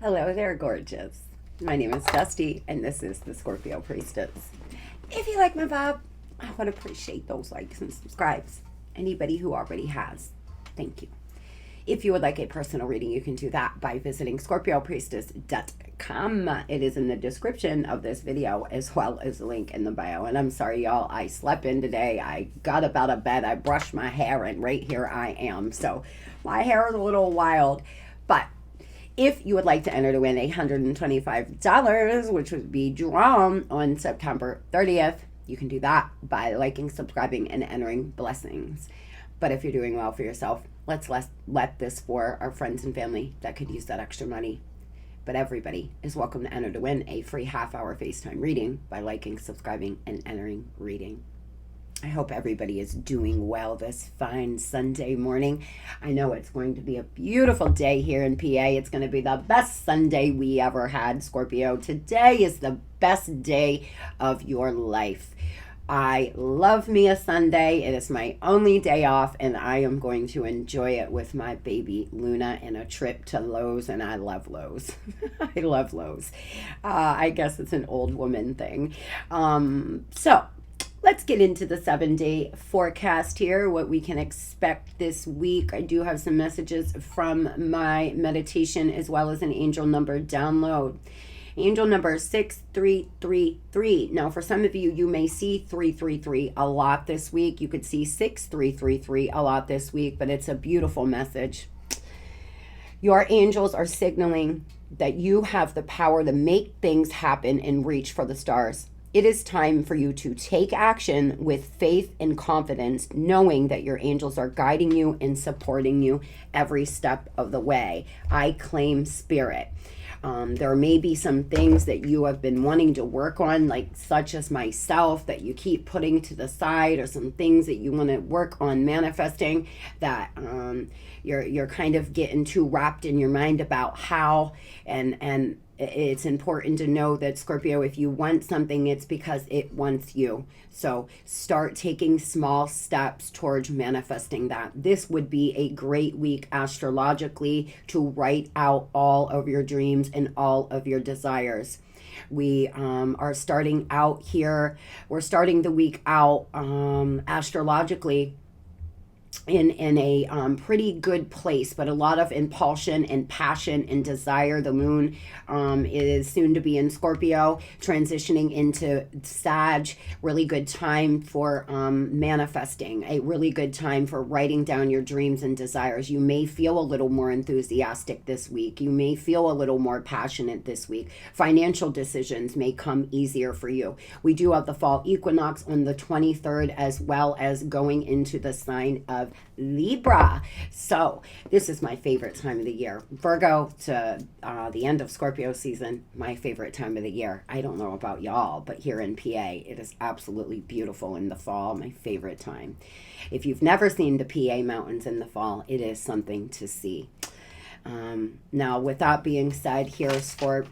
Hello there, gorgeous. My name is Dusty, and this is the Scorpiopriestess. If you like my vibe, I would appreciate those likes and subscribes. Anybody who already has, thank you. If you would like a personal reading, you can do that by visiting Scorpiopriestess.com. It is in the description of this video, as well as a link in the bio. And I'm sorry, y'all, I slept in today. I got up out of bed, I brushed my hair, and right here I am. So my hair is a little wild, but if you would like to enter to win $125, which would be drawn on September 30th, you can do that by liking, subscribing, and entering blessings. But if you're doing well for yourself, let's let this for our friends and family that could use that extra money. But everybody is welcome to enter to win a free half-hour FaceTime reading by liking, subscribing, and entering reading. I hope everybody is doing well this fine Sunday morning. I know it's going to be a beautiful day here in PA. It's going to be the best Sunday we ever had, Scorpio. Today is the best day of your life. I love me a Sunday. It is my only day off, and I am going to enjoy it with my baby Luna and a trip to Lowe's, and I love Lowe's. I love Lowe's. I guess it's an old woman thing. So let's get into the 7-day forecast here, what we can expect this week. I do have some messages from my meditation as well as an angel number download. Angel number 6333. Now, for some of you, you may see 333 a lot this week. You could see 6333 a lot this week, but it's a beautiful message. Your angels are signaling that you have the power to make things happen and reach for the stars. It is time for you to take action with faith and confidence, knowing that your angels are guiding you and supporting you every step of the way. I claim spirit. There may be some things that you have been wanting to work on, like such as myself, that you keep putting to the side, or some things that you want to work on manifesting that you're kind of getting too wrapped in your mind about how, and it's important to know that, Scorpio, if you want something, it's because it wants you. So start taking small steps towards manifesting that. This would be a great week astrologically to write out all of your dreams and all of your desires. We are starting out here. We're starting the week out astrologically in a pretty good place, but a lot of impulsion and passion and desire. The moon is soon to be in Scorpio, transitioning into Sag. Really good time for manifesting, a really good time for writing down your dreams and desires. You may feel a little more enthusiastic this week. You may feel a little more passionate this week. Financial decisions may come easier for you. We do have the fall equinox on the 23rd, as well as going into the sign of Libra. So this is my favorite time of the year. Virgo to the end of Scorpio season, my favorite time of the year. I don't know about y'all, but here in PA, it is absolutely beautiful in the fall, my favorite time. If you've never seen the PA mountains in the fall, it is something to see. Now, with that being said, here's for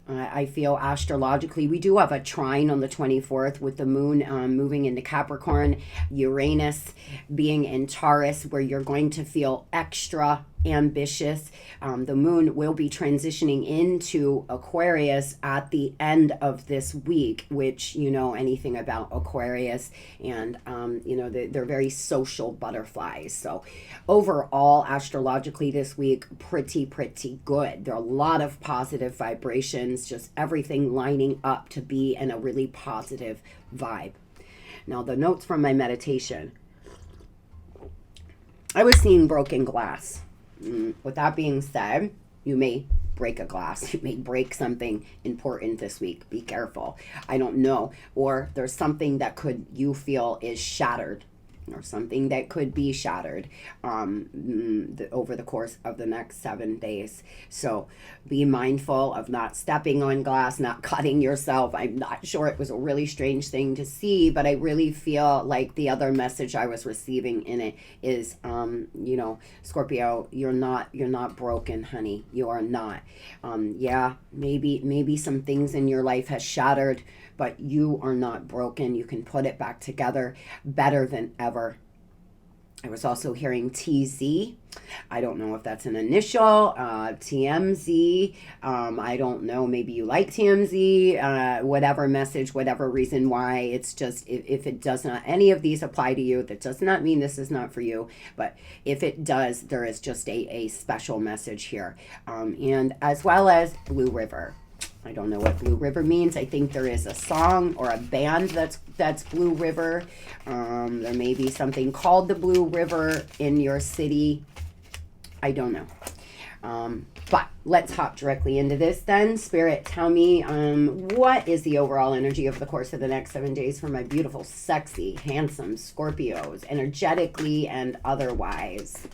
I feel astrologically, we do have a trine on the 24th with the moon moving into Capricorn, Uranus being in Taurus, where you're going to feel extra ambitious. The moon will be transitioning into Aquarius at the end of this week, which, you know anything about Aquarius, and they're very social butterflies. So overall, astrologically this week, pretty good. There are a lot of positive vibrations, just everything lining up to be in a really positive vibe. Now, the notes from my meditation. I was seeing broken glass. With that being said, you may break a glass. You may break something important this week. Be careful. I don't know. Or there's something that you feel is shattered, or something that could be shattered over the course of the next 7 days. So be mindful of not stepping on glass, not cutting yourself. I'm not sure, it was a really strange thing to see, but I really feel like the other message I was receiving in it is, Scorpio, you're not broken, honey. You are not. Yeah, maybe some things in your life has shattered, but you are not broken. You can put it back together better than ever. I was also hearing TZ. I don't know if that's an initial, TMZ. I don't know, maybe you like TMZ, whatever message, whatever reason why. It's just, if it does not, any of these apply to you, that does not mean this is not for you. But if it does, there is just a special message here. And as well as Blue River. I don't know what Blue River means. I think there is a song or a band that's Blue River. There may be something called the Blue River in your city. I don't know. But let's hop directly into this then. Spirit, tell me what is the overall energy over the course of the next 7 days for my beautiful, sexy, handsome Scorpios, energetically and otherwise.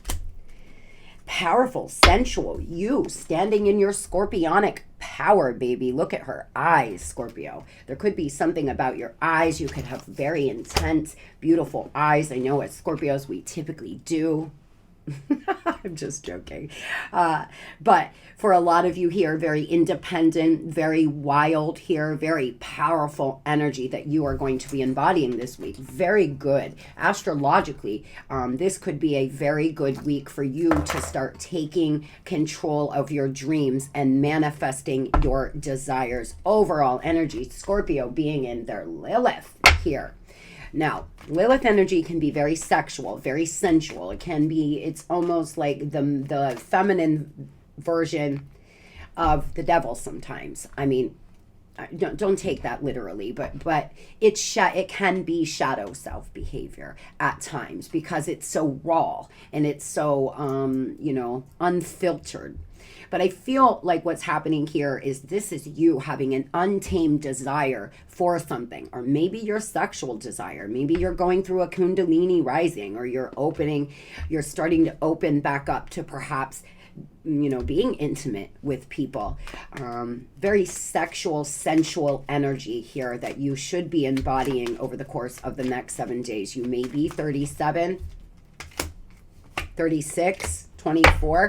Powerful, sensual, you standing in your scorpionic power, baby. Look at her eyes, Scorpio. There could be something about your eyes. You could have very intense, beautiful eyes. I know as Scorpios we typically do. I'm just joking. But for a lot of you here, very independent, very wild here, very powerful energy that you are going to be embodying this week. Very good. Astrologically, this could be a very good week for you to start taking control of your dreams and manifesting your desires. Overall energy, Scorpio being in their Lilith here. Now, Lilith energy can be very sexual, very sensual. It can be, it's almost like the feminine version of the devil sometimes. I mean, don't take that literally, but it can be shadow self behavior at times because it's so raw and it's so, unfiltered. But I feel like what's happening here is this is you having an untamed desire for something, or maybe your sexual desire. Maybe you're going through a Kundalini rising, or you're starting to open back up to perhaps, being intimate with people. Very sexual, sensual energy here that you should be embodying over the course of the next 7 days. You may be 37, 36, 24.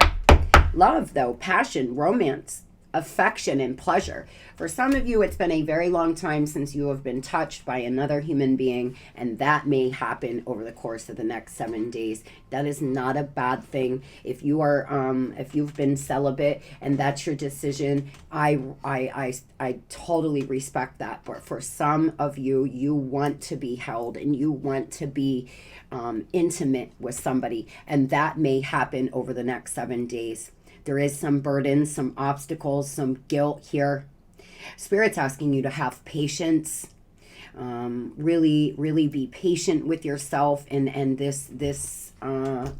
Love, though, passion, romance, affection, and pleasure. For some of you, it's been a very long time since you have been touched by another human being, and that may happen over the course of the next 7 days. That is not a bad thing. If you are, if you've been celibate and that's your decision, I totally respect that. But for some of you, you want to be held and you want to be intimate with somebody, and that may happen over the next 7 days. There is some burden, some obstacles, some guilt here. Spirit's asking you to have patience. Really, really be patient with yourself and this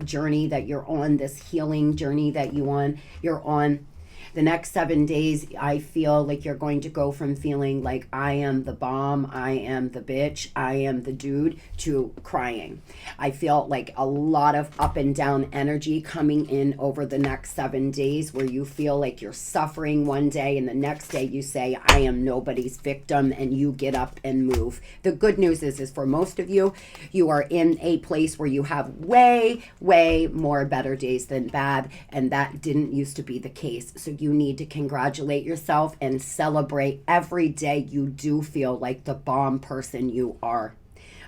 journey that you're on, this healing journey that you're on. The next 7 days, I feel like you're going to go from feeling like I am the bomb, I am the bitch, I am the dude, to crying. I feel like a lot of up and down energy coming in over the next 7 days, where you feel like you're suffering one day and the next day you say, I am nobody's victim, and you get up and move. The good news is for most of you, you are in a place where you have way, way more better days than bad, and that didn't used to be the case. So you need to congratulate yourself and celebrate every day you do feel like the bomb person you are.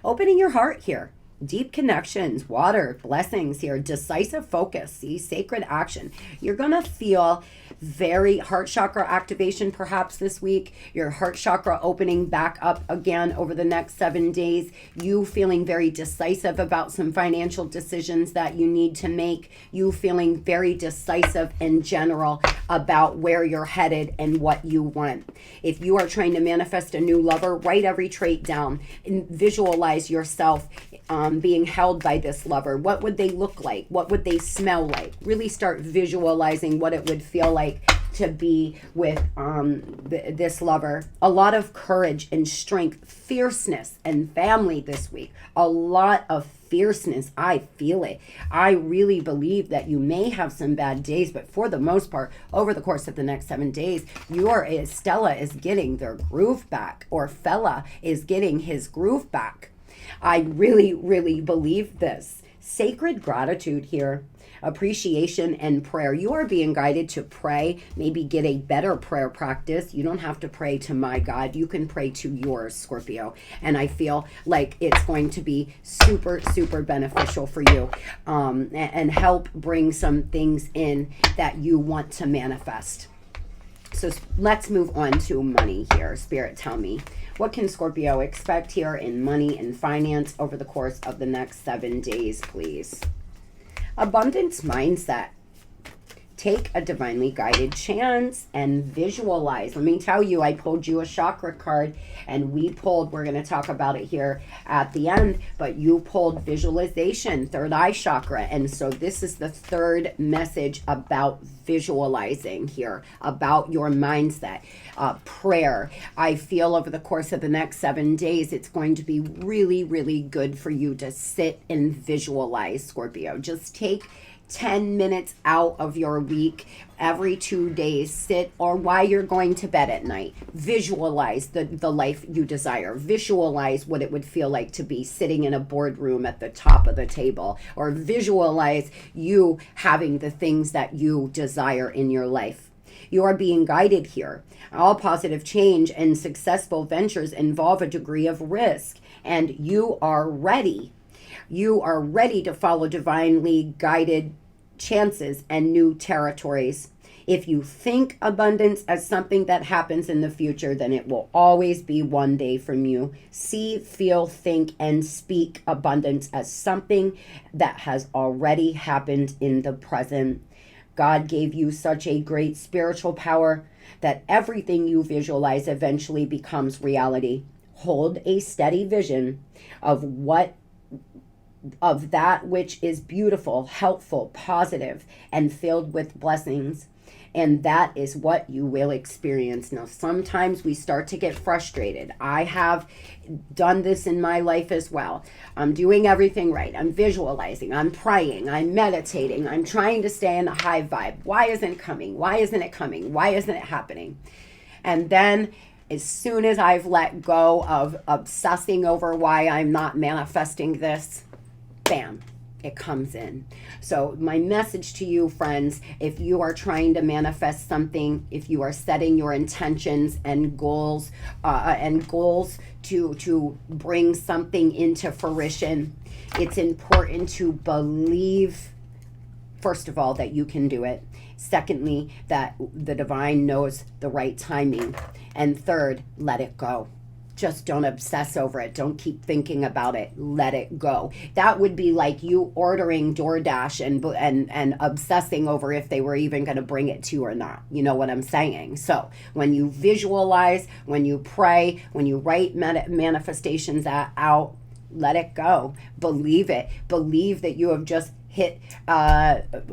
Opening your heart here. Deep connections, water, blessings here, decisive focus, see, sacred action. You're going to feel very heart chakra activation perhaps this week. Your heart chakra opening back up again over the next 7 days. You feeling very decisive about some financial decisions that you need to make. You feeling very decisive in general about where you're headed and what you want. If you are trying to manifest a new lover, write every trait down and visualize yourself being held by this lover. What would they look like? What would they smell like? Really start visualizing what it would feel like to be with this lover. A lot of courage and strength, fierceness, and family this week. A lot of fierceness. I feel it. I really believe that you may have some bad days, but for the most part, over the course of the next 7 days, Stella is getting their groove back, or Fella is getting his groove back. I really, really believe this. Sacred gratitude here. appreciation and prayer. You are being guided to pray, maybe get a better prayer practice. You don't have to pray to my God. You can pray to yours, Scorpio. And I feel like it's going to be super, super beneficial for you, and help bring some things in that you want to manifest. So let's move on to money here. Spirit, tell me, what can Scorpio expect here in money and finance over the course of the next 7 days, please? Abundance mindset. Take a divinely guided chance and visualize. Let me tell you, I pulled you a chakra card, and we're going to talk about it here at the end, but you pulled visualization, third eye chakra. And so this is the third message about visualizing here, about your mindset. Prayer. I feel over the course of the next 7 days, it's going to be really, really good for you to sit and visualize, Scorpio. Just take 10 minutes out of your week every 2 days, sit, or while you're going to bed at night, visualize the life you desire. Visualize what it would feel like to be sitting in a boardroom at the top of the table, or visualize you having the things that you desire in your life. You are being guided here. All positive change and successful ventures involve a degree of risk, and you are ready. You are ready to follow divinely guided chances and new territories. If you think abundance as something that happens in the future, then it will always be one day from you. See, feel, think, and speak abundance as something that has already happened in the present. God gave you such a great spiritual power that everything you visualize eventually becomes reality. Hold a steady vision of that which is beautiful, helpful, positive, and filled with blessings. And that is what you will experience. Now, sometimes we start to get frustrated. I have done this in my life as well. I'm doing everything right. I'm visualizing, I'm praying, I'm meditating, I'm trying to stay in a high vibe. Why isn't it coming? Why isn't it coming? Why isn't it happening? And then as soon as I've let go of obsessing over why I'm not manifesting this, bam, it comes in. So my message to you, friends, if you are trying to manifest something, if you are setting your intentions and goals to bring something into fruition, it's important to believe, first of all, that you can do it. Secondly, that the divine knows the right timing. And third, let it go. Just don't obsess over it. Don't keep thinking about it. Let it go. That would be like you ordering DoorDash and obsessing over if they were even going to bring it to you or not. You know what I'm saying? So when you visualize, when you pray, when you write manifestations out, let it go. Believe it. Believe that you have just hit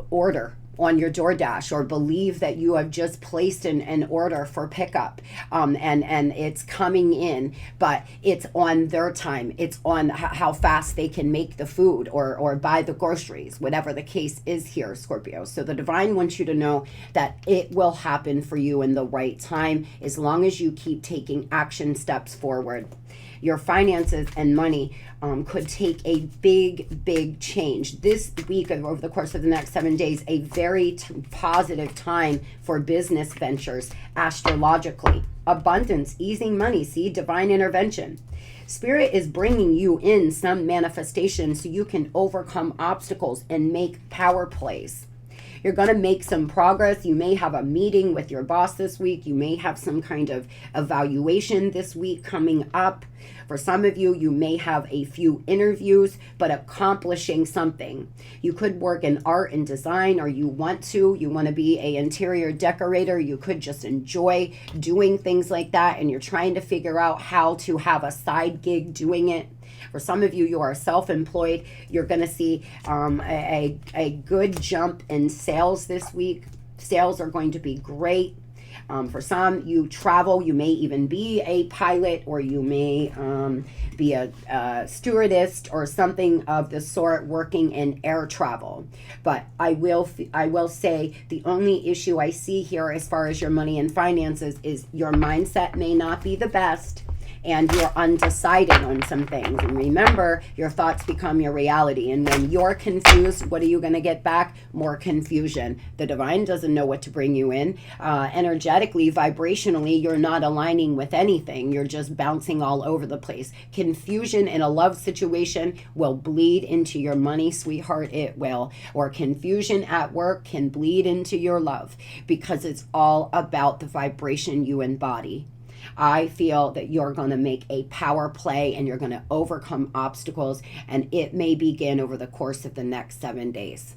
order on your DoorDash, or believe that you have just placed an order for pickup, and it's coming in, but it's on their time. It's on how fast they can make the food or buy the groceries, whatever the case is here, Scorpio. So the divine wants you to know that it will happen for you in the right time, as long as you keep taking action steps forward. Your finances and money could take a big change this week, over the course of the next 7 days. A very positive time for business ventures, astrologically. Abundance, easing money. See, divine intervention. Spirit is bringing you in some manifestation so you can overcome obstacles and make power plays. You're going to make some progress. You may have a meeting with your boss this week. You may have some kind of evaluation this week coming up. For some of you, you may have a few interviews, but accomplishing something. You could work in art and design, or you want to be an interior decorator. You could just enjoy doing things like that, and you're trying to figure out how to have a side gig doing it. For some of you, you are self-employed. You're going to see a good jump in sales this week. Sales are going to be great. For some, you travel. You may even be a pilot, or you may be a stewardess or something of the sort, working in air travel. But I will say the only issue I see here as far as your money and finances is your mindset may not be the best. and you're undecided on some things. And remember, your thoughts become your reality. And when you're confused, what are you going to get back? More confusion. The divine doesn't know what to bring you in. Energetically, vibrationally, you're not aligning with anything. You're just bouncing all over the place. Confusion in a love situation will bleed into your money, sweetheart. It will. Or confusion at work can bleed into your love, because it's all about the vibration you embody. I feel that you're going to make a power play and you're going to overcome obstacles, and it may begin over the course of the next 7 days.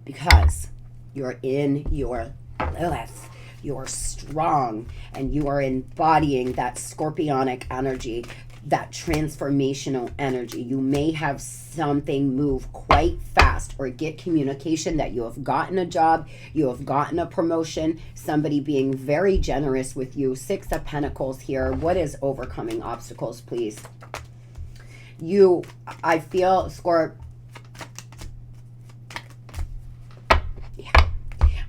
Because you're in your Lilith. You're strong, and you are embodying that scorpionic energy, that transformational energy. You may have something move quite fast, or get communication that you have gotten a job, you have gotten a promotion, somebody being very generous with you. 6 of Pentacles here. What is overcoming obstacles, please? I feel, Scorp,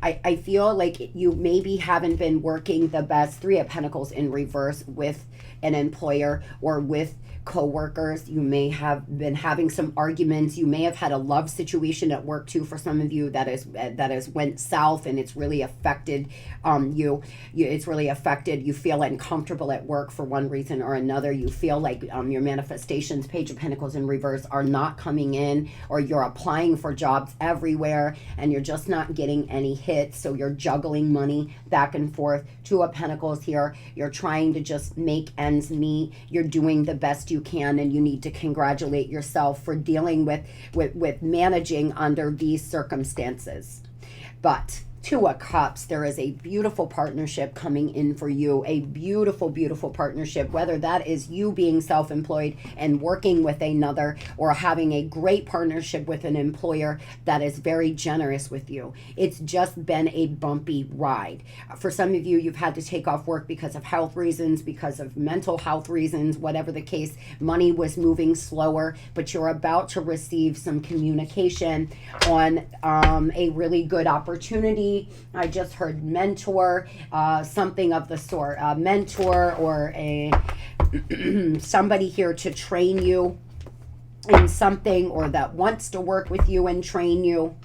I feel like you maybe haven't been working the best. 3 of Pentacles in reverse with an employer or with co-workers. You may have been having some arguments. You may have had a love situation at work too. For some of you, that has went south, and it's really affected you. It's really affected. You feel uncomfortable at work for one reason or another. You feel like your manifestations, Page of Pentacles in reverse, are not coming in, or you're applying for jobs everywhere and you're just not getting any hits. So you're juggling money back and forth. 2 of Pentacles here. You're trying to just make ends meet. You're doing the best you can, and you need to congratulate yourself for dealing with managing under these circumstances. But 2 of Cups, there is a beautiful partnership coming in for you, a beautiful, beautiful partnership, whether that is you being self-employed and working with another, or having a great partnership with an employer that is very generous with you. It's just been a bumpy ride. For some of you, you've had to take off work because of health reasons, because of mental health reasons, whatever the case. Money was moving slower, but you're about to receive some communication on a really good opportunity. I just heard mentor, something of the sort, a mentor or a somebody here to train you in something, or that wants to work with you and train you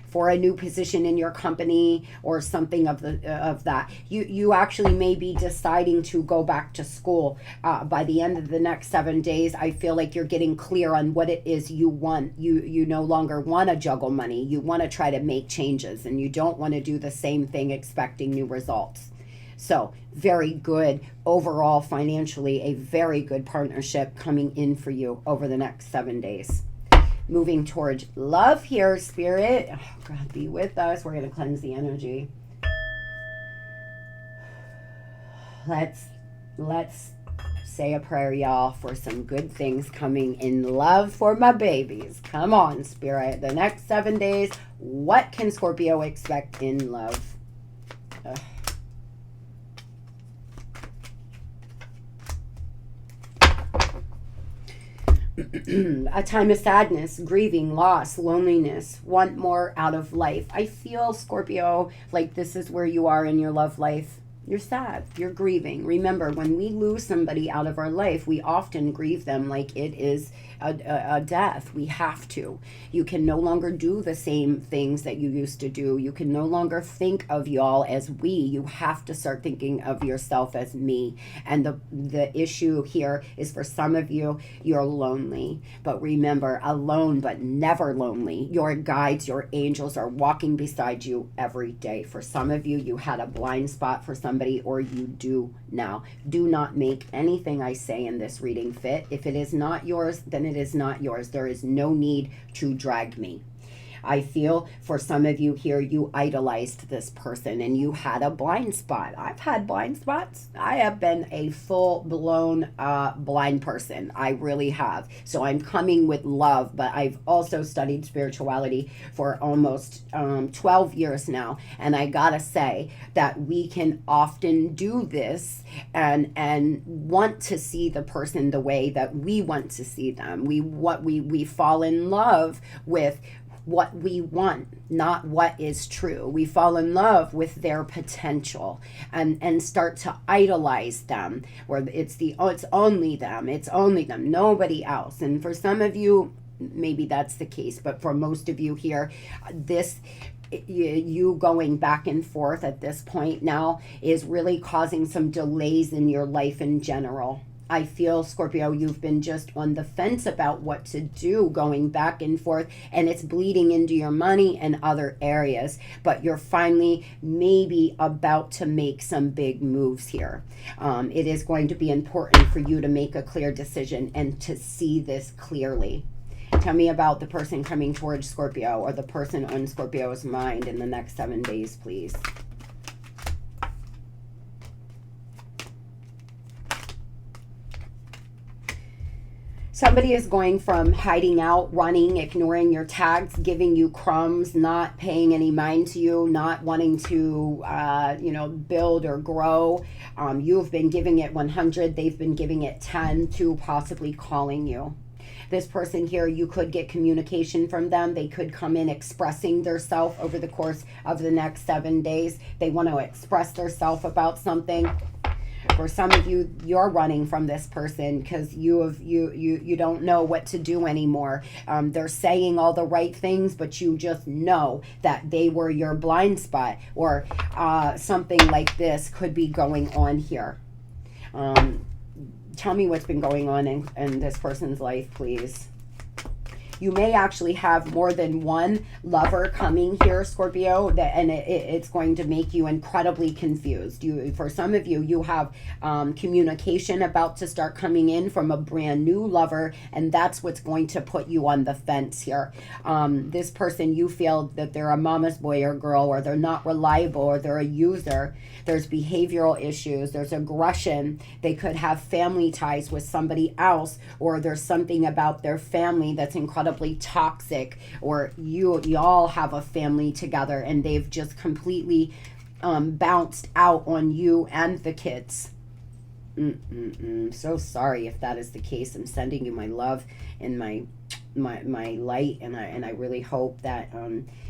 for a new position in your company, or something of that. You actually may be deciding to go back to school by the end of the next 7 days. I feel like you're getting clear on what it is you want. You no longer want to juggle money. You want to try to make changes, and you don't want to do the same thing expecting new results. So very good overall financially, a very good partnership coming in for you over the next 7 days. Moving towards love here, Spirit. Oh, God, be with us. We're going to cleanse the energy. Let's say a prayer, y'all, for some good things coming in love for my babies. Come on, Spirit. The next 7 days, what can Scorpio expect in love? A time of sadness, grieving, loss, loneliness, want more out of life. I feel, Scorpio, like this is where you are in your love life. You're sad. You're grieving. Remember, when we lose somebody out of our life, we often grieve them like it is a death. We have to. You can no longer do the same things that you used to do. You can no longer think of y'all as we. You have to start thinking of yourself as me. And the issue here is, for some of you, you're lonely. But remember, alone but never lonely. Your guides, your angels are walking beside you every day. For some of you, you had a blind spot for somebody, or you do now. Do not make anything I say in this reading fit. If it is not yours, then it is not yours. There is no need to drag me. I feel for some of you here, you idolized this person and you had a blind spot. I've had blind spots. I have been a full-blown blind person. I really have. So I'm coming with love, but I've also studied spirituality for almost 12 years now. And I gotta say that we can often do this and want to see the person the way that we want to see them. We fall in love with what we want, not what is true. We fall in love with their potential and start to idolize them, where it's only them, nobody else. And for some of you, maybe that's the case, but for most of you here, this you going back and forth at this point now is really causing some delays in your life in general. I feel, Scorpio, you've been just on the fence about what to do, going back and forth, and it's bleeding into your money and other areas. But you're finally maybe about to make some big moves here. It is going to be important for you to make a clear decision and to see this clearly. Tell me about the person coming towards Scorpio, or the person on Scorpio's mind in the next 7 days, please. Somebody is going from hiding out, running, ignoring your tags, giving you crumbs, not paying any mind to you, not wanting to, build or grow. You've been giving it 100. They've been giving it 10, to possibly calling you. This person here, you could get communication from them. They could come in expressing their self over the course of the next 7 days. They want to express their self about something. For some of you, you're running from this person because you don't know what to do anymore. They're saying all the right things, but you just know that they were your blind spot, or something like this could be going on here. Tell me what's been going on in this person's life, please. You may actually have more than one lover coming here, Scorpio, and it's going to make you incredibly confused. For some of you, you have communication about to start coming in from a brand new lover, and that's what's going to put you on the fence here. This person, you feel that they're a mama's boy or girl, or they're not reliable, or they're a user. There's behavioral issues. There's aggression. They could have family ties with somebody else, or there's something about their family that's incredibly toxic, or y'all have a family together and they've just completely bounced out on you and the kids. So sorry if that is the case. I'm sending you my love and my light, and I really hope that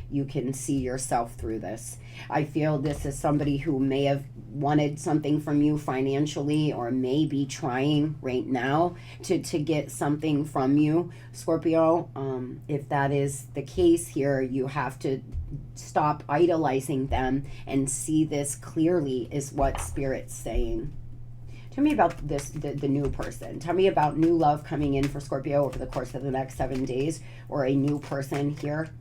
you can see yourself through this. I feel this is somebody who may have wanted something from you financially, or may be trying right now to get something from you, Scorpio. If that is the case here, you have to stop idolizing them and see this clearly, is what Spirit's saying. Tell me about this, the new person. Tell me about new love coming in for Scorpio over the course of the next 7 days, or a new person here.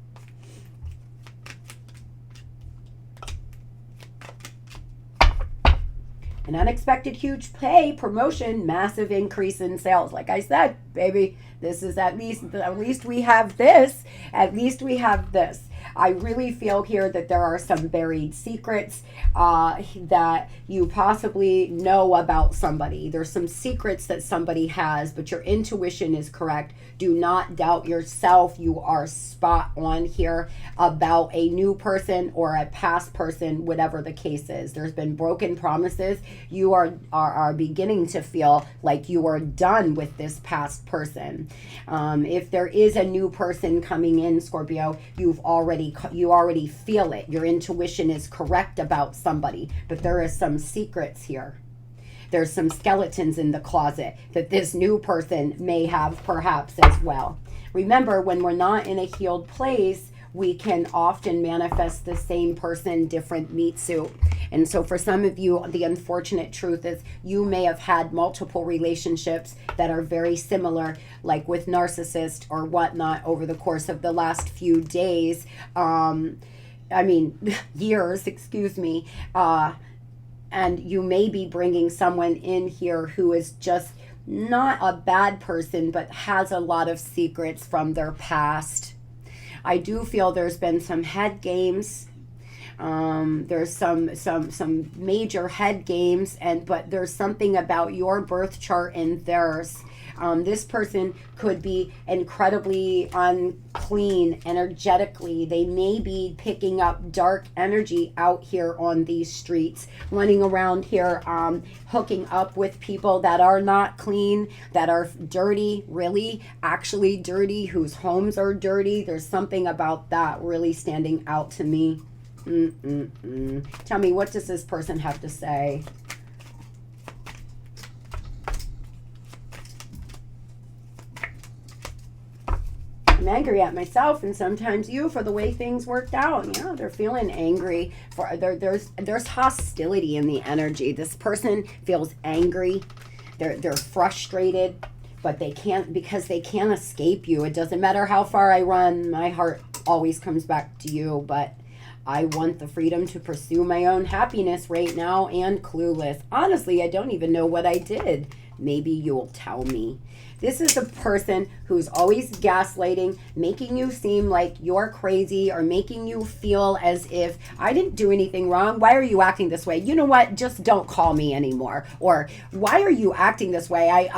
An unexpected huge pay, promotion, massive increase in sales. Like I said, baby, this is at least we have this. At least we have this. I really feel here that there are some buried secrets that you possibly know about somebody. There's some secrets that somebody has, but your intuition is correct. Do not doubt yourself. You are spot on here about a new person or a past person, whatever the case is. There's been broken promises. You are beginning to feel like you are done with this past person. If there is a new person coming in, Scorpio, you already feel it. Your intuition is correct about somebody, but there is some secrets here. There's some skeletons in the closet that this new person may have perhaps as well. Remember, when we're not in a healed place, we can often manifest the same person, different meat suit. And so for some of you, the unfortunate truth is you may have had multiple relationships that are very similar, like with narcissist or whatnot, over the course of the last few days. Years, excuse me. And you may be bringing someone in here who is just not a bad person, but has a lot of secrets from their past. I do feel there's been some head games. There's some major head games, but there's something about your birth chart and theirs This person could be incredibly unclean energetically. They may be picking up dark energy out here on these streets, running around here, hooking up with people that are not clean, that are dirty, really, actually dirty, whose homes are dirty. There's something about that really standing out to me. Tell me, what does this person have to say? I'm angry at myself and sometimes you for the way things worked out. Yeah, they're feeling angry. There's hostility in the energy. This person feels angry. They're frustrated, but they can't, because they can't escape you. It doesn't matter how far I run, my heart always comes back to you. But I want the freedom to pursue my own happiness right now, and clueless. Honestly, I don't even know what I did. Maybe you'll tell me. This is a person who's always gaslighting, making you seem like you're crazy, or making you feel as if I didn't do anything wrong. Why are you acting this way? You know what? Just don't call me anymore. Or why are you acting this way?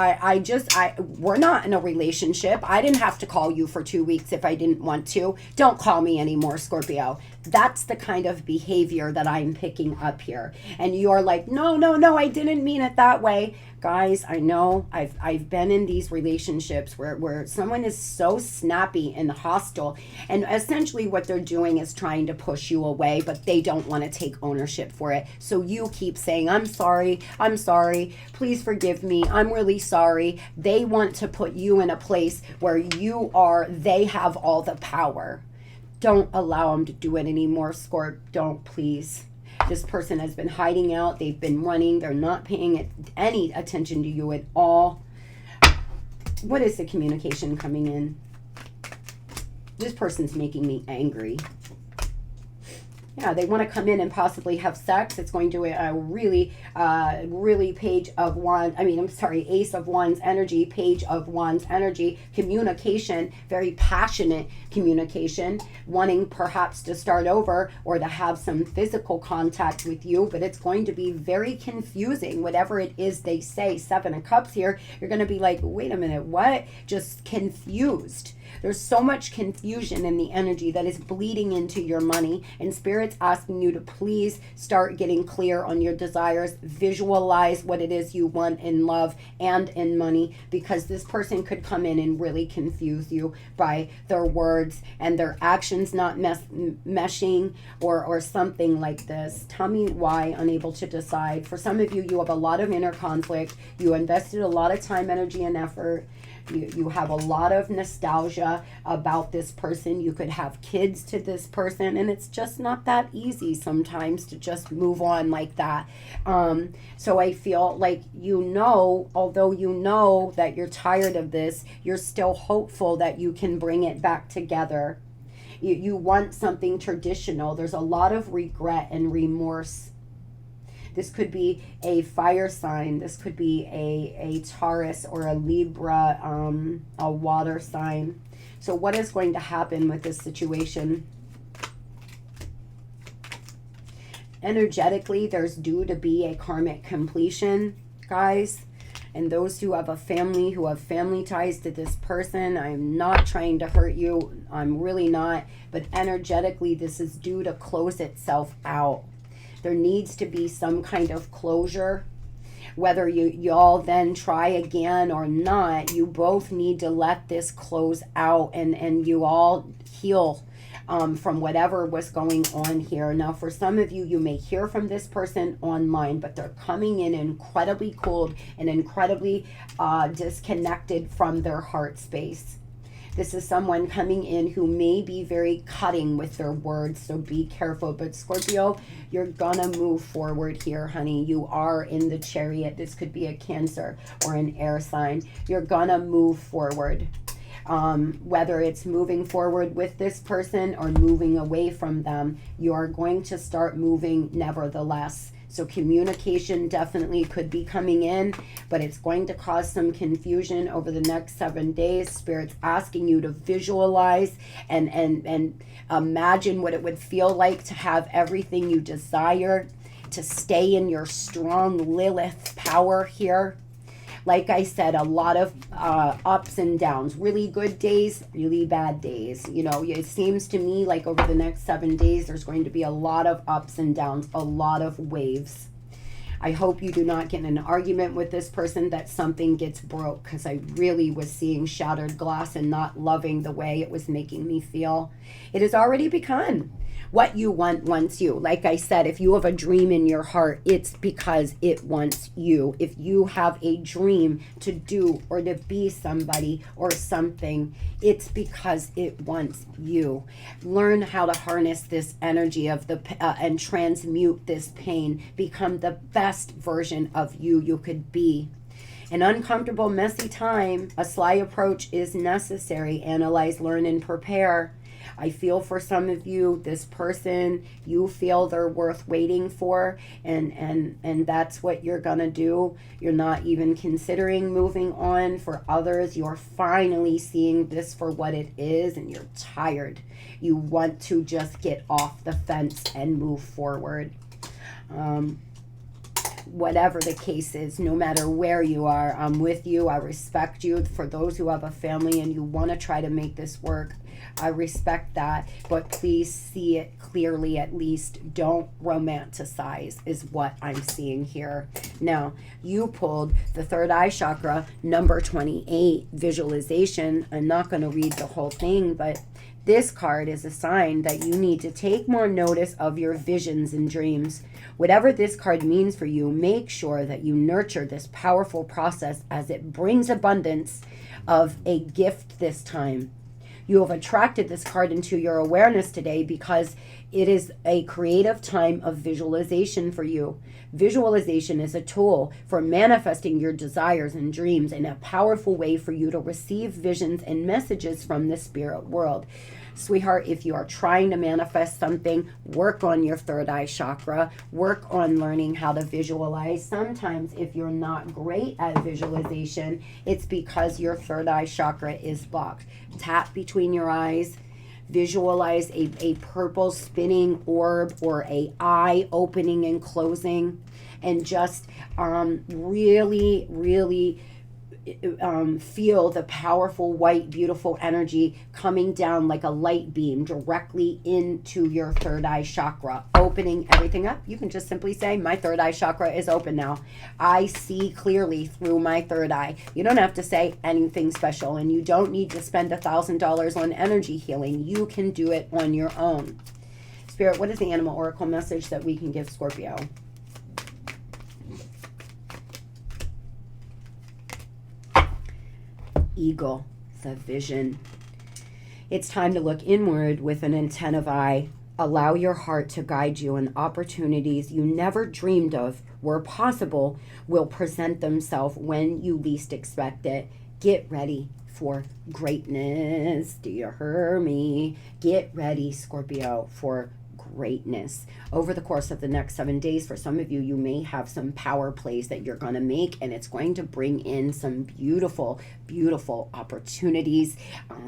We're not in a relationship. I didn't have to call you for 2 weeks if I didn't want to. Don't call me anymore, Scorpio. That's the kind of behavior that I'm picking up here. And you're like, no, I didn't mean it that way. Guys, I know I've been in these relationships where someone is so snappy and hostile, and essentially what they're doing is trying to push you away, but they don't want to take ownership for it. So you keep saying, I'm sorry, please forgive me, I'm really sorry. They want to put you in a place where they have all the power. Don't allow them to do it anymore, Scorp. Don't, please. This person has been hiding out. They've been running. They're not paying any attention to you at all. What is the communication coming in? This person's making me angry. Yeah, they want to come in and possibly have sex. It's going to really Ace of Wands energy, Page of Wands energy, communication, very passionate communication, wanting perhaps to start over or to have some physical contact with you, but it's going to be very confusing, whatever it is they say. 7 of Cups here, you're going to be like, wait a minute, what? Just confused. There's so much confusion in the energy that is bleeding into your money, and Spirit's asking you to please start getting clear on your desires. Visualize what it is you want in love and in money, because this person could come in and really confuse you by their words and their actions not meshing or something like this. Tell me why. Unable to decide. For some of you, you have a lot of inner conflict. You invested a lot of time, energy, and effort. You have a lot of nostalgia about this person. You could have kids to this person, and it's just not that easy sometimes to just move on like that. So I feel like, although you know that you're tired of this, you're still hopeful that you can bring it back together. You want something traditional. There's a lot of regret and remorse. This could be a fire sign. This could be a Taurus or a Libra, a water sign. So what is going to happen with this situation? Energetically, there's due to be a karmic completion, guys. And those who have a family, who have family ties to this person, I'm not trying to hurt you. I'm really not. But energetically, this is due to close itself out. There needs to be some kind of closure. Whether y'all then try again or not, you both need to let this close out and you all heal from whatever was going on here. Now, for some of you, you may hear from this person online, but they're coming in incredibly cold and incredibly disconnected from their heart space. This is someone coming in who may be very cutting with their words, so be careful. But Scorpio, you're gonna move forward here, honey. You are in the Chariot. This could be a Cancer or an air sign. You're gonna move forward. Whether it's moving forward with this person or moving away from them, you are going to start moving nevertheless. So communication definitely could be coming in, but it's going to cause some confusion over the next 7 days. Spirit's asking you to visualize and imagine what it would feel like to have everything you desire, to stay in your strong Lilith power here. Like I said, a lot of ups and downs, really good days, really bad days. You know, it seems to me like over the next 7 days, there's going to be a lot of ups and downs, a lot of waves. I hope you do not get in an argument with this person, that something gets broke, because I really was seeing shattered glass and not loving the way it was making me feel. It has already begun. What you want wants you. Like I said, if you have a dream in your heart, it's because it wants you. If you have a dream to do or to be somebody or something, it's because it wants you. Learn how to harness this energy of the and transmute this pain. Become the best version of you could be. An uncomfortable, messy time, a sly approach is necessary. Analyze, learn, and prepare. I feel for some of you, this person, you feel they're worth waiting for, and that's what you're gonna do. You're not even considering moving on. For others, you're finally seeing this for what it is, and you're tired. You want to just get off the fence and move forward. Whatever the case is, no matter where you are, I'm with you. I respect you. For those who have a family and you want to try to make this work, I respect that, but please see it clearly at least. Don't romanticize is what I'm seeing here. Now, you pulled the third eye chakra, number 28, visualization. I'm not going to read the whole thing, but this card is a sign that you need to take more notice of your visions and dreams. Whatever this card means for you, make sure that you nurture this powerful process as it brings abundance of a gift this time. You have attracted this card into your awareness today because it is a creative time of visualization for you. Visualization is a tool for manifesting your desires and dreams, and a powerful way for you to receive visions and messages from the spirit world. Sweetheart, if you are trying to manifest something, work on your third eye chakra. Work on learning how to visualize. Sometimes if you're not great at visualization, it's because your third eye chakra is blocked. Tap between your eyes. Visualize a purple spinning orb or a eye opening and closing. And just really, really feel the powerful white beautiful energy coming down like a light beam directly into your third eye chakra, opening everything up. You can just simply say, my third eye chakra is open now. I see clearly through my third eye. You don't have to say anything special, and you don't need to spend $1,000 on energy healing. You can do it on your own. Spirit, what is the animal oracle message that we can give Scorpio? Eagle, the vision. It's time to look inward with an attentive eye. Allow your heart to guide you, and opportunities you never dreamed of were possible will present themselves when you least expect it. Get ready for greatness. Do you hear me? Get ready, Scorpio, for greatness. Over the course of the next 7 days, for some of you, you may have some power plays that you're going to make, and it's going to bring in some beautiful, beautiful opportunities.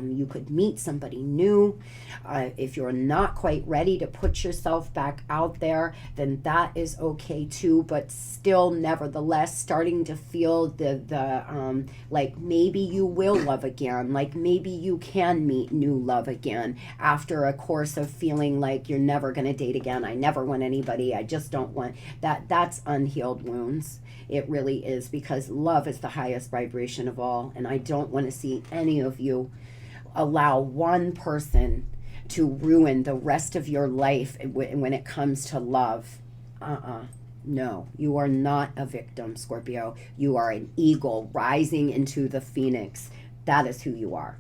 You could meet somebody new. If you're not quite ready to put yourself back out there, then that is okay too, but still, nevertheless, starting to feel the like maybe you will love again, like maybe you can meet new love again after a course of feeling like you're never going to date again. I never want anybody. I just don't want that. That's unhealed wounds. It really is, because love is the highest vibration of all, and I don't want to see any of you allow one person to ruin the rest of your life when it comes to love. No, you are not a victim, Scorpio. You are an eagle rising into the phoenix. That is who you are.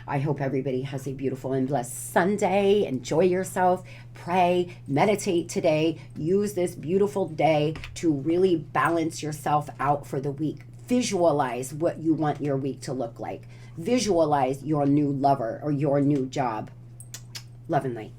I hope everybody has a beautiful and blessed Sunday. Enjoy yourself. Pray, meditate today. Use this beautiful day to really balance yourself out for the week. Visualize what you want your week to look like. Visualize your new lover or your new job. Love and light.